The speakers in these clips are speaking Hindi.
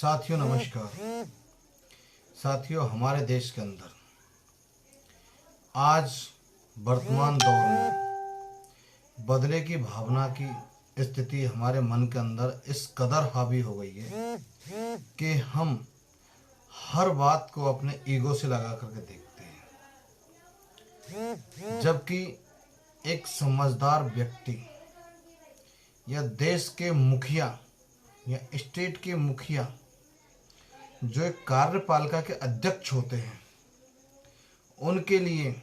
साथियों नमस्कार। साथियों, हमारे देश के अंदर आज वर्तमान दौर में बदले की भावना की स्थिति हमारे मन के अंदर इस कदर हावी हो गई है कि हम हर बात को अपने ईगो से लगा करके देखते हैं, जबकि एक समझदार व्यक्ति या देश के मुखिया या स्टेट के मुखिया जो एक कार्यपालिका के अध्यक्ष होते हैं, उनके लिए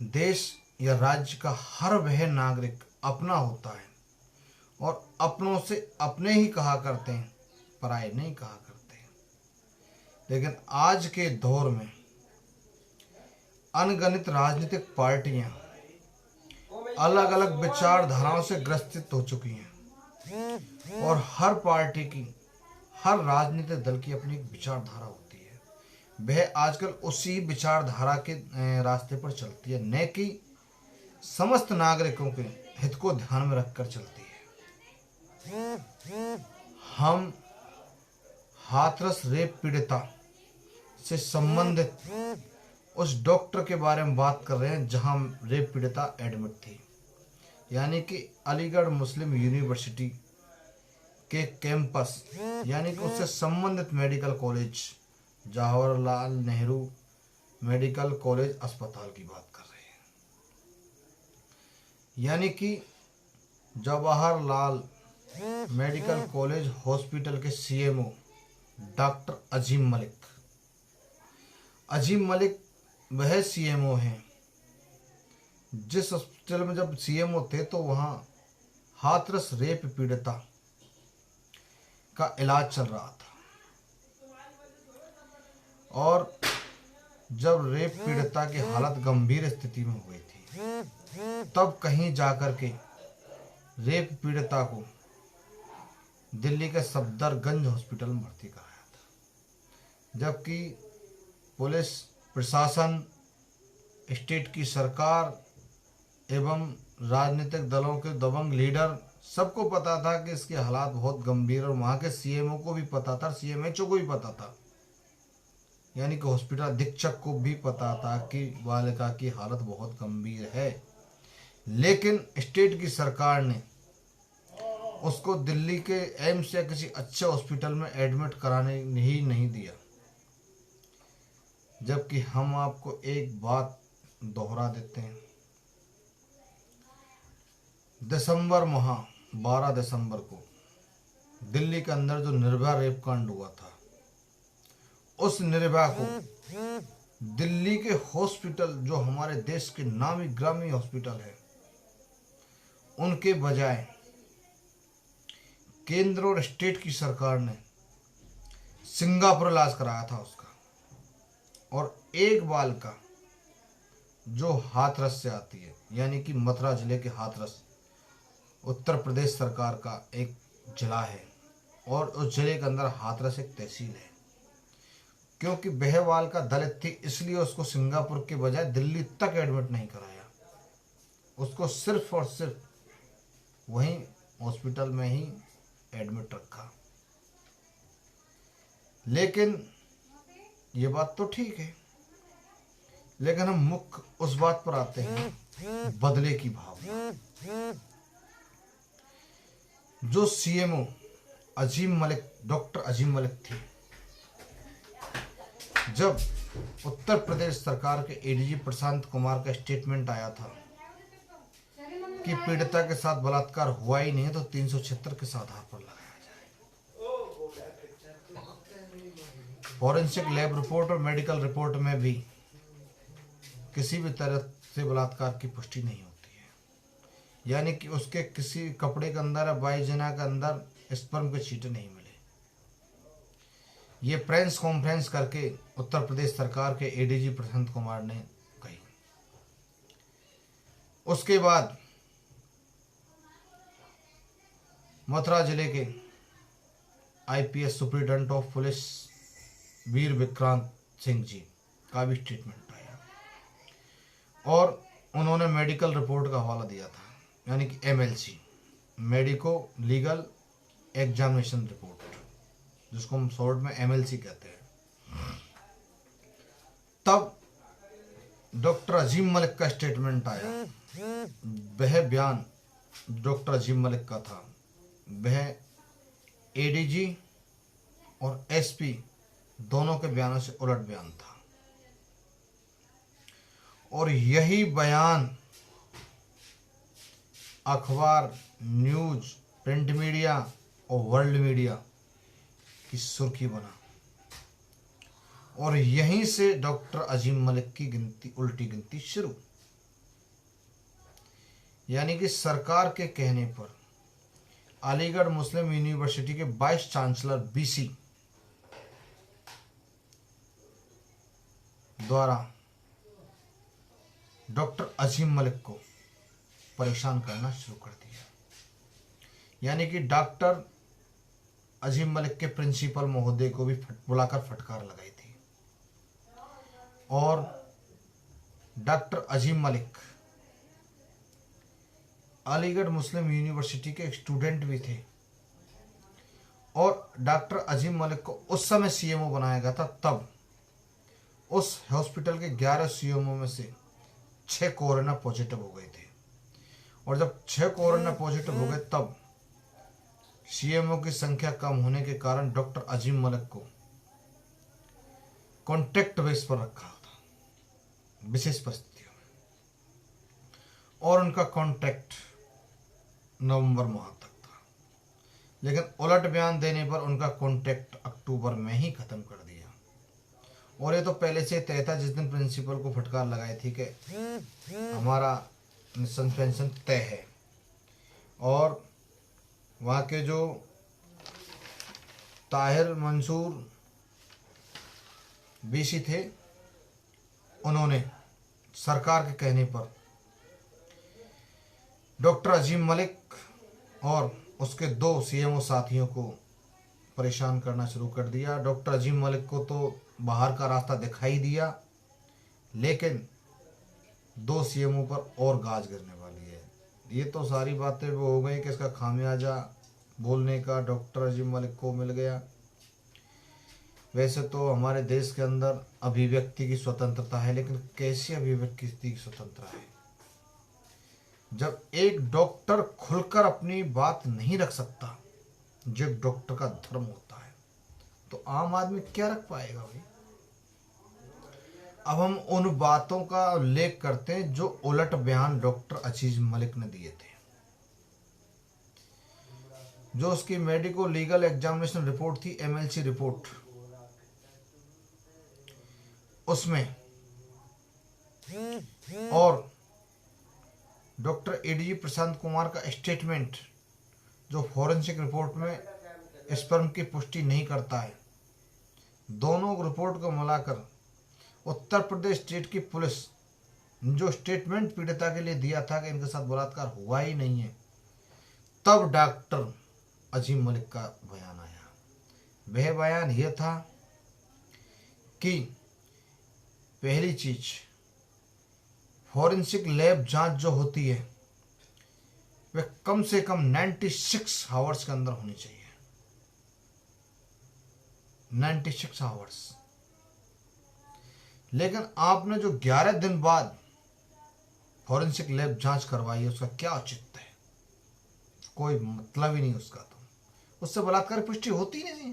देश या राज्य का हर वह नागरिक अपना होता है और अपनों से अपने ही कहा करते हैं, पराये नहीं कहा करते हैं। लेकिन आज के दौर में अनगिनत राजनीतिक पार्टियां अलग अलग विचारधाराओं से ग्रसित हो चुकी हैं और हर पार्टी की, हर राजनीतिक दल की अपनी एक विचारधारा होती है। वह आजकल उसी विचारधारा के रास्ते पर चलती है, न कि समस्त नागरिकों के हित को ध्यान में रखकर चलती है। हम हाथरस रेप पीड़िता से संबंधित उस डॉक्टर के बारे में बात कर रहे हैं जहां रेप पीड़िता एडमिट थी, यानी कि अलीगढ़ मुस्लिम यूनिवर्सिटी के कैंपस यानी कि उससे संबंधित medical college Jawaharlal Nehru medical college अस्पताल की बात कर रहे हैं। यानी कि जवाहरलाल मेडिकल कॉलेज हॉस्पिटल के सीएमओ डॉक्टर अजीम मलिक वह सीएमओ हैं जिस हॉस्पिटल में जब सीएमओ थे तो वहाँ हाथरस रेप पीड़िता का इलाज चल रहा था और जब रेप पीड़िता की हालत गंभीर स्थिति में हो गई थी तब कहीं जाकर के रेप पीड़िता को दिल्ली के सफदरगंज हॉस्पिटल में भर्ती कराया था, जबकि पुलिस प्रशासन, स्टेट की सरकार एवं राजनीतिक दलों के दबंग लीडर सबको पता था कि इसके हालात बहुत गंभीर, और वहाँ के सीएमओ को भी पता था, सीएमएचओ को भी पता था, यानी कि हॉस्पिटल अधीक्षक को भी पता था कि बालिका की हालत बहुत गंभीर है। लेकिन स्टेट की सरकार ने उसको दिल्ली के एम्स या किसी अच्छे हॉस्पिटल में एडमिट कराने ही नहीं दिया। जबकि हम आपको एक बात दोहरा देते हैं, दिसंबर माह 12 दिसंबर को दिल्ली के अंदर जो निर्भया रेप कांड हुआ था, उस निर्भया को दिल्ली के हॉस्पिटल जो हमारे देश के नामी ग्रामी हॉस्पिटल है, उनके बजाय केंद्र और स्टेट की सरकार ने सिंगापुर इलाज कराया था उसका। और एक बालिका जो हाथरस से आती है, यानी कि मथुरा जिले के हाथरस उत्तर प्रदेश सरकार का एक जिला है और उस जिले के अंदर हाथरस एक तहसील है। क्योंकि वह बालिका दलित थी, इसलिए उसको सिंगापुर के बजाय दिल्ली तक एडमिट नहीं कराया, उसको सिर्फ और सिर्फ वहीं हॉस्पिटल में ही एडमिट रखा। लेकिन ये बात तो ठीक है, लेकिन हम मुख्य उस बात पर आते हैं, बदले की भावना। जो सीएमओ डॉक्टर अजीम मलिक थी, जब उत्तर प्रदेश सरकार के एडीजी प्रशांत कुमार का स्टेटमेंट आया था कि पीड़िता के साथ बलात्कार हुआ ही नहीं तो 376 के आधार पर लगाया जाए। फॉरेंसिक लैब रिपोर्ट और मेडिकल रिपोर्ट में भी किसी भी तरह से बलात्कार की पुष्टि नहीं होती है, यानी कि उसके किसी कपड़े के अंदर या वाइजना के अंदर स्पर्म के छींटे नहीं मिले। ये प्रेस कॉन्फ्रेंस करके उत्तर प्रदेश सरकार के एडीजी प्रशांत कुमार ने कही। उसके बाद मथुरा जिले के आईपीएस सुप्रिंटेंडेंट ऑफ पुलिस वीर विक्रांत सिंह जी का भी स्टेटमेंट आया और उन्होंने मेडिकल रिपोर्ट का हवाला दिया था, यानी कि MLC medico legal examination report. जिसको हम शॉर्ट में एमएलसी कहते हैं। तब डॉक्टर अजीम मलिक का स्टेटमेंट आया। वह बयान डॉक्टर अजीम मलिक का था, वह एडीजी और एसपी दोनों के बयानों से उलट बयान था। और यही बयान अखबार, न्यूज, प्रिंट मीडिया और वर्ल्ड मीडिया की सुर्खी बना। और यहीं से डॉक्टर अजीम मलिक की गिनती, उल्टी गिनती शुरू। यानी कि सरकार के कहने पर अलीगढ़ मुस्लिम यूनिवर्सिटी के वाइस चांसलर बीसी द्वारा डॉक्टर अजीम मलिक को परेशान करना शुरू कर दिया। यानी कि डॉक्टर अजीम मलिक के प्रिंसिपल महोदय को भी बुलाकर फटकार लगाई थी। और डॉक्टर अजीम मलिक अलीगढ़ मुस्लिम यूनिवर्सिटी के एक स्टूडेंट भी थे। और डॉक्टर अजीम मलिक को उस समय सीएमओ बनाया गया था। तब उस हॉस्पिटल के 11 सीएमओ में से 6 कोरोना पॉजिटिव हो गए थे। और जब 6 कोरोना पॉजिटिव हो गए तब सीएमओ की संख्या कम होने के कारण डॉक्टर अजीम मलिक को कॉन्ट्रैक्ट बेस पर रखा था विशेष परिस्थितियों में। और उनका कॉन्ट्रैक्ट नवंबर माह तक था। लेकिन उलट बयान देने पर उनका कॉन्ट्रैक्ट अक्टूबर में ही खत्म कर दिया। और ये तो पहले से तय था, जिस दिन प्रिंसिपल को फटकार लगाई थी कि हमारा सस्पेंशन तय है। और वहाँ के जो ताहिर मंसूर बीसी थे, उन्होंने सरकार के कहने पर डॉक्टर अजीम मलिक और उसके 2 सीएमओ साथियों को परेशान करना शुरू कर दिया। डॉक्टर अजीम मलिक को तो बाहर का रास्ता दिखाई दिया, लेकिन 2 सीएमओ पर और गाज गिरने वाली है। ये तो सारी बातें वो हो गई कि इसका खामियाजा बोलने का डॉक्टर अजीम मलिक को मिल गया। वैसे तो हमारे देश के अंदर अभिव्यक्ति की स्वतंत्रता है, लेकिन कैसी अभिव्यक्ति की स्वतंत्रता है जब एक डॉक्टर खुलकर अपनी बात नहीं रख सकता, जो डॉक्टर का धर्म होता है, तो आम आदमी क्या रख पाएगा भाई। अब हम उन बातों का उल्लेख करते हैं जो उलट बयान डॉक्टर अजीम मलिक ने दिए थे। जो उसकी मेडिको लीगल एग्जामिनेशन रिपोर्ट थी, एमएलसी रिपोर्ट, उसमें और डॉक्टर एडीजी प्रशांत कुमार का स्टेटमेंट जो फॉरेंसिक रिपोर्ट में स्पर्म की पुष्टि नहीं करता है, दोनों रिपोर्ट को मिलाकर उत्तर प्रदेश स्टेट की पुलिस जो स्टेटमेंट पीड़िता के लिए दिया था कि इनके साथ बलात्कार हुआ ही नहीं है, तब डॉक्टर अजीम मलिक का बयान आया। वह बयान यह था कि पहली चीज, फॉरेंसिक लैब जांच जो होती है वह कम से कम 96 आवर्स के अंदर होनी चाहिए। 96 आवर्स। लेकिन आपने जो 11 दिन बाद फॉरेंसिक लैब जांच करवाई है, उसका क्या औचित्य है? कोई मतलब ही नहीं उसका। तो उससे बलात्कार की पुष्टि होती नहीं है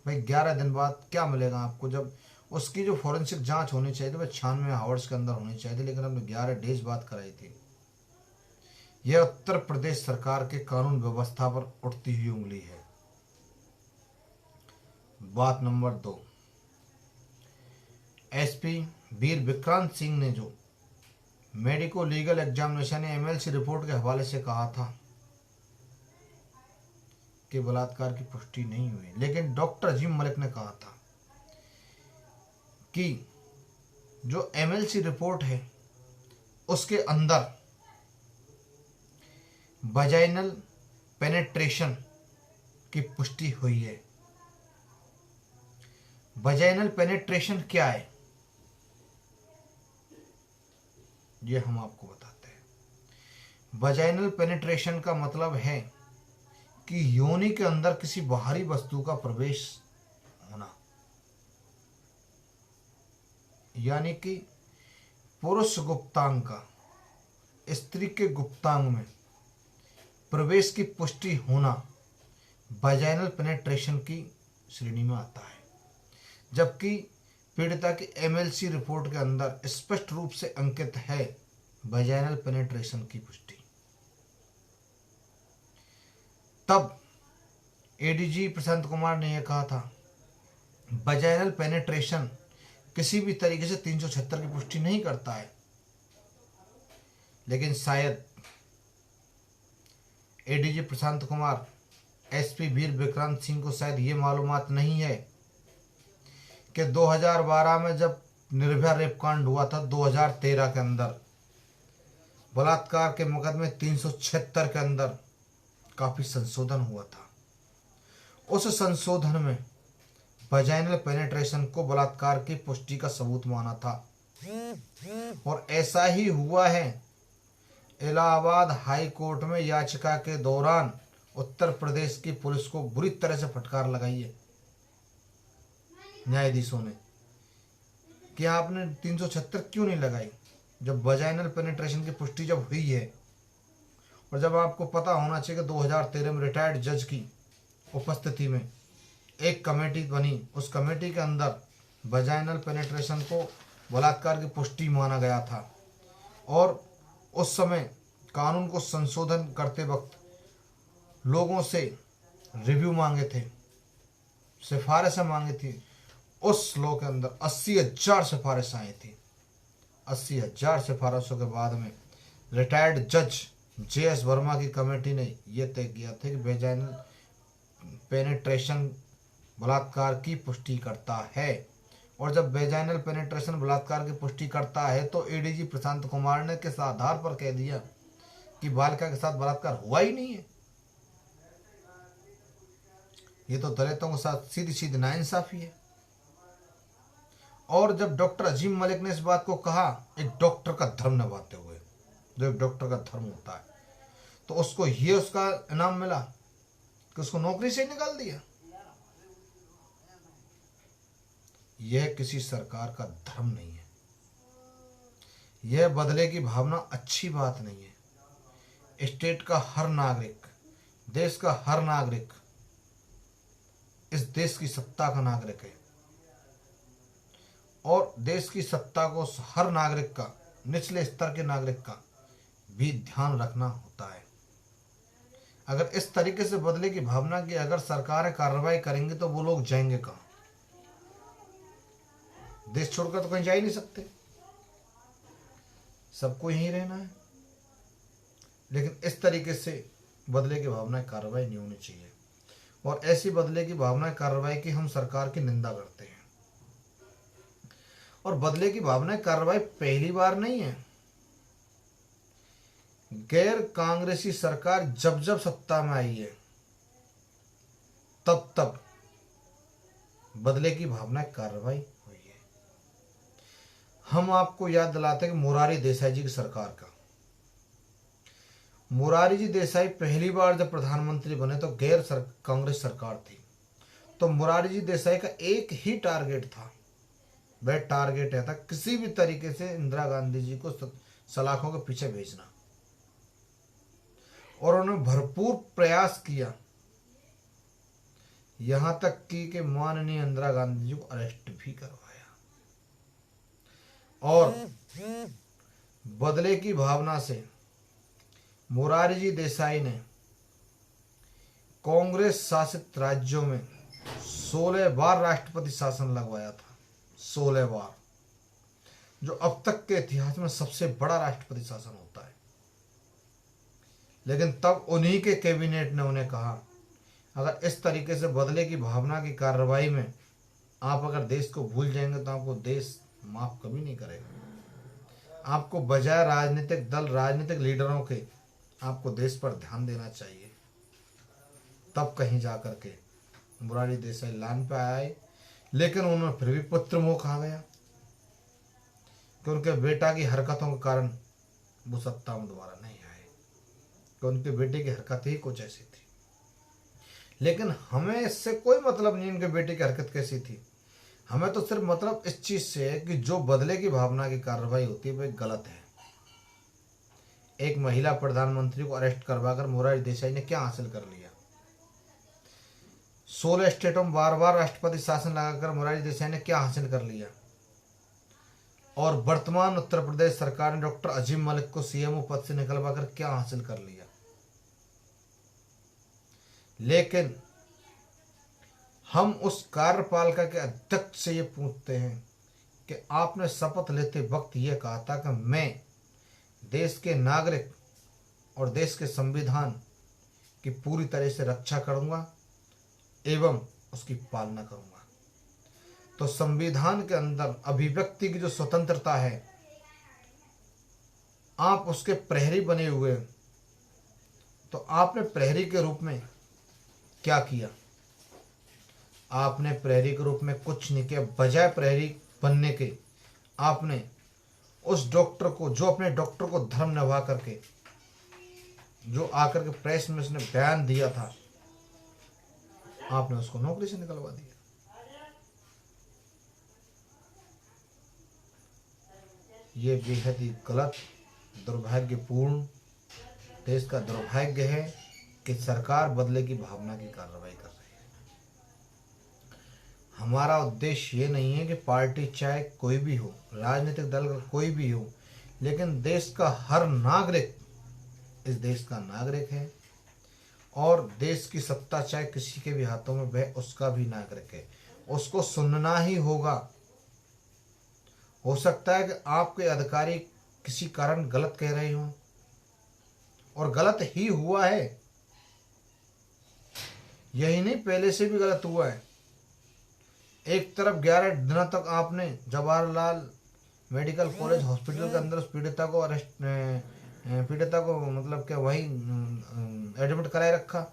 भाई। 11 दिन बाद क्या मिलेगा आपको? जब उसकी जो फॉरेंसिक जांच होनी चाहिए थी वह 96 आवर्स के अंदर होनी चाहिए थी, लेकिन हमने 11 डेज बाद कराई थी। यह उत्तर प्रदेश सरकार के कानून व्यवस्था पर उठती हुई उंगली है। बात नंबर 2, एसपी वीर विक्रांत सिंह ने जो मेडिको लीगल एग्जामिनेशन या एमएलसी रिपोर्ट के हवाले से कहा था कि बलात्कार की पुष्टि नहीं हुई, लेकिन डॉक्टर अजीम मलिक ने कहा था कि जो एमएलसी रिपोर्ट है उसके अंदर वजाइनल पेनेट्रेशन की पुष्टि हुई है। वजाइनल पेनेट्रेशन क्या है ये हम आपको बताते हैं। वजाइनल पेनेट्रेशन का मतलब है कि योनि के अंदर किसी बाहरी वस्तु का प्रवेश होना, यानी कि पुरुष गुप्तांग का स्त्री के गुप्तांग में प्रवेश की पुष्टि होना वजाइनल पेनेट्रेशन की श्रेणी में आता है, जबकि पीड़िता की एमएलसी रिपोर्ट के अंदर स्पष्ट रूप से अंकित है वजाइनल पेनेट्रेशन की पुष्टि। तब एडीजी प्रशांत कुमार ने यह कहा था वजाइनल पेनेट्रेशन किसी भी तरीके से 376 की पुष्टि नहीं करता है, लेकिन शायद एडीजी प्रशांत कुमार एसपी वीर विक्रांत सिंह को शायद ये मालूमात नहीं है कि 2012 में जब निर्भया रेप कांड हुआ था, 2013 के अंदर बलात्कार के मुकदमे 376 के अंदर काफी संशोधन हुआ था। उस संशोधन में वजाइनल पेनेट्रेशन को बलात्कार की पुष्टि का सबूत माना था, और ऐसा ही हुआ है। इलाहाबाद हाई कोर्ट में याचिका के दौरान उत्तर प्रदेश की पुलिस को बुरी तरह से फटकार लगाई है न्यायाधीशों ने कि आपने 376 क्यों नहीं लगाई, जब वजाइनल पेनिट्रेशन की पुष्टि जब हुई है। और जब आपको पता होना चाहिए कि 2013 में रिटायर्ड जज की उपस्थिति में एक कमेटी बनी, उस कमेटी के अंदर वजाइनल पेनिट्रेशन को बलात्कार की पुष्टि माना गया था, और उस समय कानून को संशोधन करते वक्त लोगों से रिव्यू मांगे थे, सिफारिशें मांगी थी। उस लॉ के अंदर 80,000 सिफारिशें आई थी। 80,000 सिफारिशों के बाद में रिटायर्ड जज JS वर्मा की कमेटी ने यह तय किया था कि वजाइनल पेनिट्रेशन बलात्कार की पुष्टि करता है। और जब वजाइनल पेनिट्रेशन बलात्कार की पुष्टि करता है तो एडीजी प्रशांत कुमार ने किस आधार पर कह दिया कि बालिका के साथ बलात्कार हुआ ही नहीं है। ये तो दलितों के साथ सीधी सीधी नाइंसाफी है। और जब डॉक्टर अजीम मलिक ने इस बात को कहा, एक डॉक्टर का धर्म निभाते हुए, जो एक डॉक्टर का धर्म होता है, तो उसको ये उसका इनाम मिला कि उसको नौकरी से निकाल दिया। यह किसी सरकार का धर्म नहीं है। यह बदले की भावना अच्छी बात नहीं है। स्टेट का हर नागरिक, देश का हर नागरिक इस देश की सत्ता का नागरिक है, और देश की सत्ता को हर नागरिक का, निचले स्तर के नागरिक का भी ध्यान रखना होता है। अगर इस तरीके से बदले की भावना की अगर सरकारें कार्रवाई करेंगी तो वो लोग जाएंगे कहाँ? देश छोड़कर तो कहीं जा ही नहीं सकते, सबको यहीं रहना है। लेकिन इस तरीके से बदले की भावना कार्रवाई नहीं होनी चाहिए, और ऐसी बदले की भावना कार्रवाई की हम सरकार की निंदा करते हैं। और बदले की भावना कार्रवाई पहली बार नहीं है। गैर कांग्रेसी सरकार जब जब सत्ता में आई है तब तब बदले की भावना कार्रवाई हुई है। हम आपको याद दिलाते हैं कि मोरारी देसाई जी की सरकार का, मोरारी जी देसाई पहली बार जब प्रधानमंत्री बने तो कांग्रेस सरकार थी, तो मोरारी जी देसाई का एक ही टारगेट था। वह टारगेट था किसी भी तरीके से इंदिरा गांधी जी को सलाखों के पीछे भेजना, और उन्होंने भरपूर प्रयास किया, यहां तक कि माननीय इंदिरा गांधी जी को अरेस्ट भी करवाया। और बदले की भावना से मोरारी जी देसाई ने कांग्रेस शासित राज्यों में 16 बार राष्ट्रपति शासन लगवाया था। 16 बार, जो अब तक के इतिहास में सबसे बड़ा राष्ट्रपति शासन होता है। लेकिन तब उन्हीं के कैबिनेट ने उन्हें कहा, अगर इस तरीके से बदले की भावना की कार्रवाई में आप अगर देश को भूल जाएंगे तो आपको देश माफ कभी नहीं करेगा। आपको बजाय राजनीतिक दल, राजनीतिक लीडरों के, आपको देश पर ध्यान देना चाहिए। तब कहीं जाकर के मोरारी देसाई लाइन पे आए, लेकिन उन्होंने फिर भी पुत्र मोह खा गया कि उनके बेटा की हरकतों के कारण वो सत्ता में दोबारा नहीं आए, कि उनके बेटे की हरकत ही कुछ ऐसी थी। लेकिन हमें इससे कोई मतलब नहीं इनके बेटे की हरकत कैसी थी। हमें तो सिर्फ मतलब इस चीज से है कि जो बदले की भावना की कार्रवाई होती है वह गलत है। एक महिला प्रधानमंत्री को अरेस्ट करवाकर मोरारजी देसाई ने क्या हासिल कर लिया? 16 स्टेटों में बार बार राष्ट्रपति शासन लगाकर मोरारजी देसाई ने क्या हासिल कर लिया? और वर्तमान उत्तर प्रदेश सरकार ने डॉक्टर अजीम मलिक को सीएमओ पद से निकलवाकर क्या हासिल कर लिया? लेकिन हम उस कार्यपालिका के अध्यक्ष से ये पूछते हैं कि आपने शपथ लेते वक्त ये कहा था कि मैं देश के नागरिक और देश के संविधान की पूरी तरह से रक्षा करूंगा एवं उसकी पालना करूंगा। तो संविधान के अंदर अभिव्यक्ति की जो स्वतंत्रता है, आप उसके प्रहरी बने हुए, तो आपने प्रहरी के रूप में क्या किया? आपने प्रहरी के रूप में कुछ नहीं किया। बजाय प्रहरी बनने के आपने उस डॉक्टर को, जो अपने डॉक्टर को धर्म निभा करके, जो आकर के प्रेस में उसने बयान दिया था, आपने उसको नौकरी से निकलवा दिया। ये बेहद ही गलत, दुर्भाग्यपूर्ण, देश का दुर्भाग्य है कि सरकार बदले की भावना की कार्रवाई कर रही है। हमारा उद्देश्य ये नहीं है कि पार्टी चाहे कोई भी हो, राजनीतिक दल का कोई भी हो, लेकिन देश का हर नागरिक इस देश का नागरिक है और देश की सत्ता चाहे किसी के भी हाथों में, वह उसका भी नागरिक है। उसको सुनना ही होगा। हो सकता है कि आपके अधिकारी किसी कारण गलत कह रहे हों और गलत ही हुआ है, यही नहीं पहले से भी गलत हुआ है। एक तरफ 11 दिनों तक आपने जवाहरलाल मेडिकल कॉलेज हॉस्पिटल के अंदर उस पीड़िता को मतलब क्या वही एडमिट कराए रखा,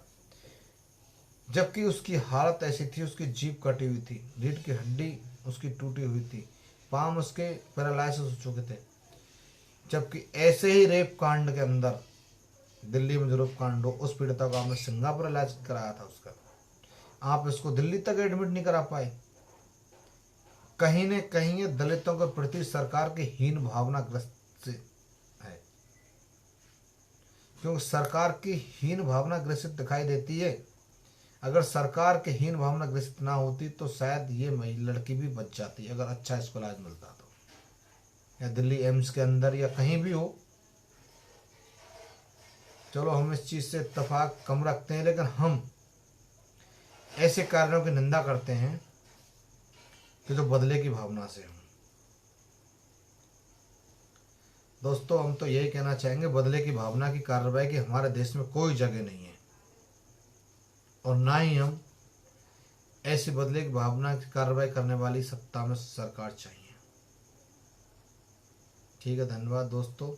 जबकि उसकी हालत ऐसी थी, उसकी जीभ कटी हुई थी, रीढ़ की हड्डी उसकी टूटी हुई थी, पाम उसके पैरालाइसिस हो चुके थे। जबकि ऐसे ही रेप कांड के अंदर, दिल्ली में जो रेप कांड हो, उस पीड़िता को आपने सिंगापुर इलाज कराया था उसका, आप इसको दिल्ली तक एडमिट नहीं करा पाए। कहीं न कहीं ये दलितों के प्रति सरकार की हीन भावना ग्रस्त है, क्योंकि सरकार की हीन भावना ग्रसित दिखाई देती है। अगर सरकार की हीन भावना ग्रसित ना होती तो शायद ये महिला लड़की भी बच जाती, अगर अच्छा इसको इलाज मिलता तो, या दिल्ली एम्स के अंदर या कहीं भी हो। चलो हम इस चीज से इत्तेफाक कम रखते हैं, लेकिन हम ऐसे कार्यों की निंदा करते हैं कि जो बदले की भावना से हो। दोस्तों, हम तो यही कहना चाहेंगे, बदले की भावना की कार्रवाई की हमारे देश में कोई जगह नहीं है और ना ही हम ऐसी बदले की भावना की कार्रवाई करने वाली सत्ता में सरकार चाहिए। ठीक है, धन्यवाद दोस्तों।